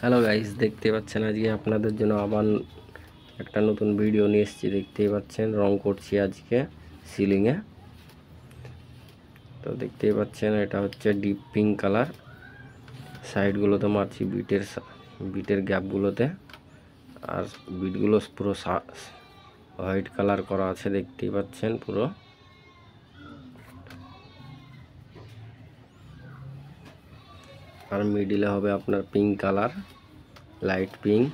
Hello guys, দেখতে পাচ্ছেন আজকে আপনাদের জন্য আবার একটা নতুন ভিডিও নিয়ে এসেছি। দেখতেই পাচ্ছেন রং করছি আজকে সিলিংয়ে। তো দেখতেই পাচ্ছেন এটা হচ্ছে ডিপ পিঙ্ক কালার। সাইডগুলোতে মারছি বিটের গ্যাপগুলোতে, আর বিটগুলো পুরো হোয়াইট কালার করা আছে। দেখতেই পাচ্ছেন পুরো। আর মিডিলে হবে আপনার পিঙ্ক কালার, লাইট পিঙ্ক।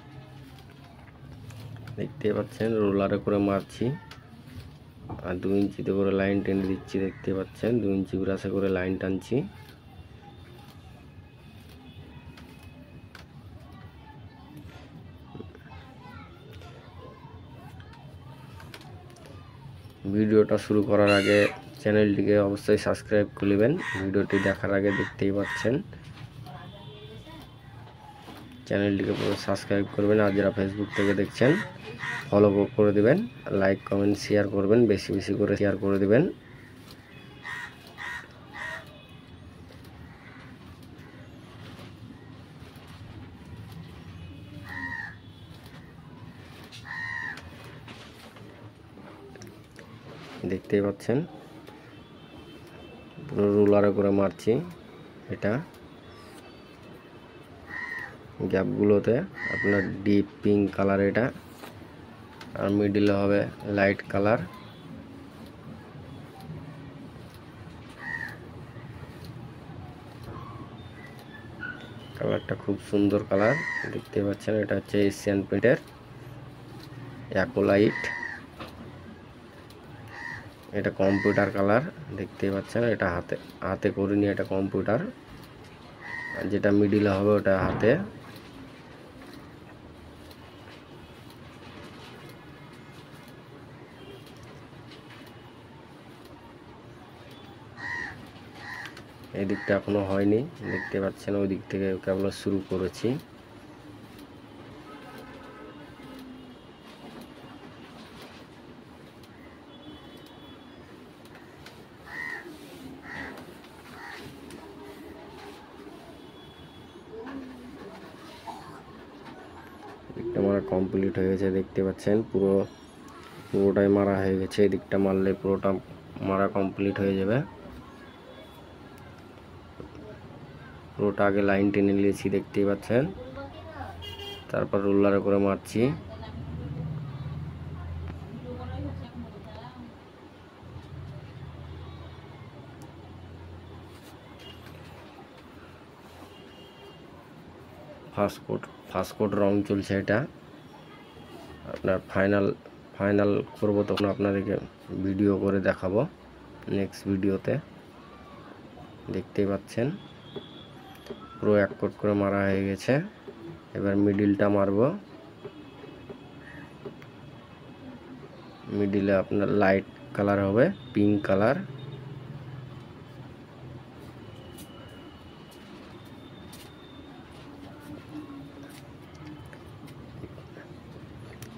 দেখতে পাচ্ছেন রোলারে করে মারছি, আর 2 ইঞ্চিতে করে লাইন টেনে দিচ্ছি। দেখতে পাচ্ছেন 2 ইঞ্চি ব্রাশে করে লাইন টানছি। ভিডিওটা শুরু করার আগে চ্যানেলটিকে অবশ্যই সাবস্ক্রাইব করে নেবেন। ভিডিওটি দেখার আগে দেখতেই পাচ্ছেন চ্যানেলটিকে পুরো সাবস্ক্রাইব করবেন। আর যারা ফেসবুক থেকে দেখছেন ফলো করে দেবেন, লাইক কমেন্ট শেয়ার করবেন, বেশি বেশি করে শেয়ার করে দেবেন। দেখতেই পাচ্ছেন পুরো রোলারে করে মারছি এটা। গ্যাপগুলোতে আপনার ডিপ পিঙ্ক কালার এটা, আর মিডিলে হবে লাইট কালার। কালারটা খুব সুন্দর কালার। দেখতে পাচ্ছেন এটা হচ্ছে এশিয়ান পেন্টের অ্যাকোলাইট। এটা কম্পিউটার কালার। দেখতেই পাচ্ছেন এটা হাতে করিনি, এটা কম্পিউটার। আর যেটা মিডিলে হবে ওটা হাতে। এই দিকটা এখনো হয়নি, দেখতে পাচ্ছেন ওই দিক থেকে কেবল শুরু করেছি। দিকটা মারা কমপ্লিট হয়ে গেছে। দেখতে পাচ্ছেন পুরোটাই মারা হয়ে গেছে। এই দিকটা মারলে পুরোটা মারা কমপ্লিট হয়ে যাবে। পুরোটা আগে লাইন টেনে নিয়েছি, দেখতেই পাচ্ছেন। তারপর রোলারে করে মারছি। ফার্স্ট কোট রং চলছে এটা। আপনার ফাইনাল করব তখন আপনাদেরকে ভিডিও করে দেখাবো নেক্সট ভিডিওতে। দেখতেই পাচ্ছেন পুরো 1 কোট করে মারা হয়ে গেছে। এবার মিডিলটা মারব। মিডিলে আপনার লাইট কালার হবে পিঙ্ক কালার।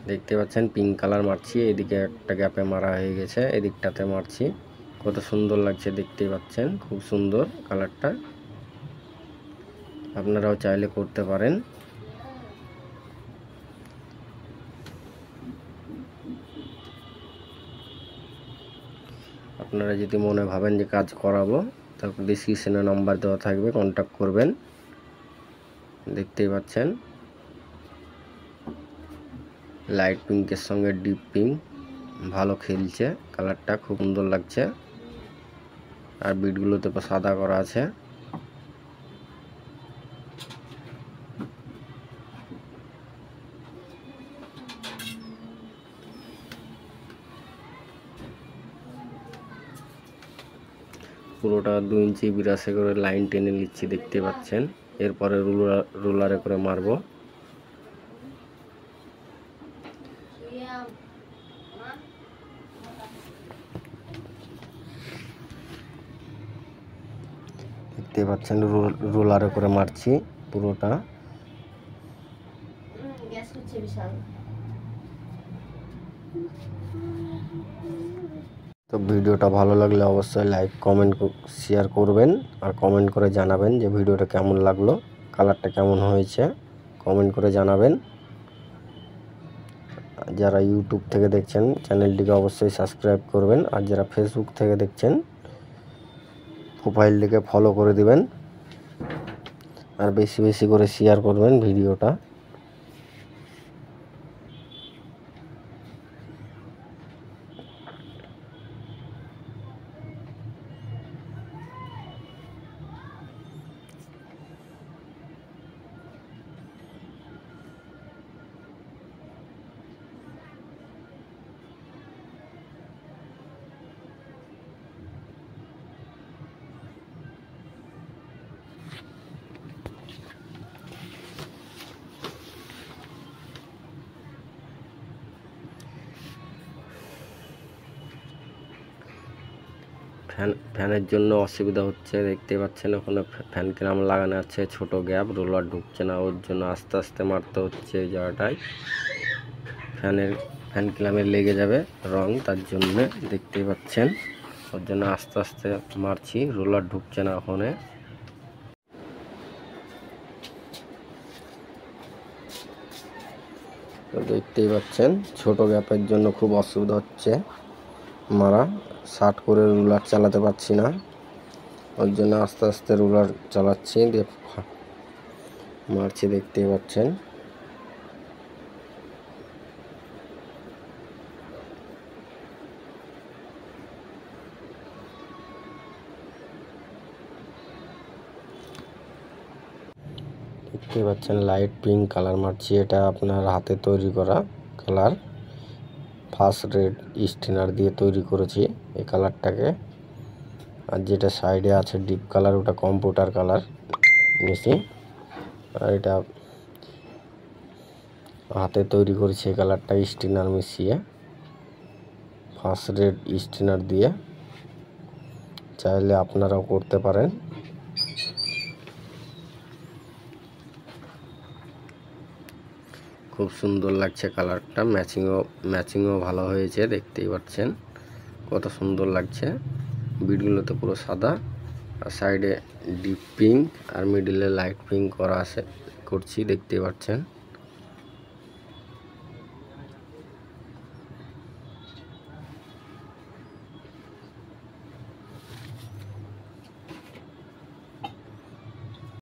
দেখতে পাচ্ছেন পিঙ্ক কালার মারছি। এদিকে একটা গ্যাপে মারা হয়ে গেছে, এদিকটাতে মারছি। কত সুন্দর লাগছে দেখতেই পাচ্ছেন, খুব সুন্দর কালারটা। আপনারাও চাইলে করতে পারেন। আপনারা যদি মনে ভাবেন যে কাজ করাবো, তারপর ডিসক্রিপশনে নাম্বার দেওয়া থাকবে, কন্ট্যাক্ট করবেন। দেখতেই পাচ্ছেন লাইট পিঙ্কের সঙ্গে ডিপ পিঙ্ক ভালো খেলছে, কালারটা খুব সুন্দর লাগছে। আর বিটগুলোতে সাদা করা আছে। পুরোটা 2 ইঞ্চি বিরাশে করে লাইন টেনে নিচ্ছি, দেখতে পাচ্ছেন। এরপরে রোলারে করে মারবো। দেখতে পাচ্ছেন রোলারে করে মারছি পুরোটা। তো ভিডিওটা ভালো লাগলে অবশ্যই লাইক কমেন্ট শেয়ার করবেন, আর কমেন্ট করে জানাবেন যে ভিডিওটা কেমন লাগলো, কালারটা কেমন হয়েছে। কমেন্ট করে জানাবেন। যারা ইউটিউব থেকে দেখছেন চ্যানেলটিকে অবশ্যই সাবস্ক্রাইব করবেন, আর যারা ফেসবুক থেকে দেখছেন প্রোফাইলটিকে ফলো করে দিবেন, আর বেশি বেশি করে শেয়ার করবেন ভিডিওটা। ফ্যানের জন্য অসুবিধা হচ্ছে, দেখতে পাচ্ছেন ওখানে ফ্যান ক্লাম লাগানো আছে, ছোট গ্যাপ, রোলার ঢুকছে না, ওর জন্য আস্তে আস্তে মারতে হচ্ছে এই জায়গাটায়। ফ্যান ক্লামে লেগে যাবে রং, তার জন্য দেখতেই পাচ্ছেন, ওর জন্য আস্তে আস্তে মারছি, রোলার ঢুকছে না ওখানে। তো দেখতেই পাচ্ছেন ছোট গ্যাপের জন্য খুব অসুবিধা হচ্ছে মারা, শার্ট করে রুলার চালাতে পারছি না, ওর জন্য আস্তে আস্তে রুলার চালাচ্ছি, মারছি, দেখতেই পাচ্ছেন। দেখতে পাচ্ছেন লাইট পিঙ্ক কালার মারছি, এটা আপনার হাতে তৈরি করা কালার, ফার্স্ট রেড স্টিনার দিয়ে তৈরি করেছি এই কালারটাকে। আর যেটা সাইডে আছে ডিপ কালার, ওটা কম্পিউটার কালার মিশি, আর এটা হাতে তৈরি করেছি এই কালারটা স্টিনার মিশিয়ে, ফার্স্ট রেড স্টিনার দিয়ে। চাইলে আপনারাও করতে পারেন। খুব সুন্দর লাগছে কালারটা, ম্যাচিংও ভালো হয়েছে, দেখতেই পাচ্ছেন কত সুন্দর লাগছে। বিটগুলোতে পুরো সাদা, আর সাইডে ডিপ পিঙ্ক আর মিডিলে লাইট পিঙ্ক করা আছে, করছি, দেখতেই পাচ্ছেন।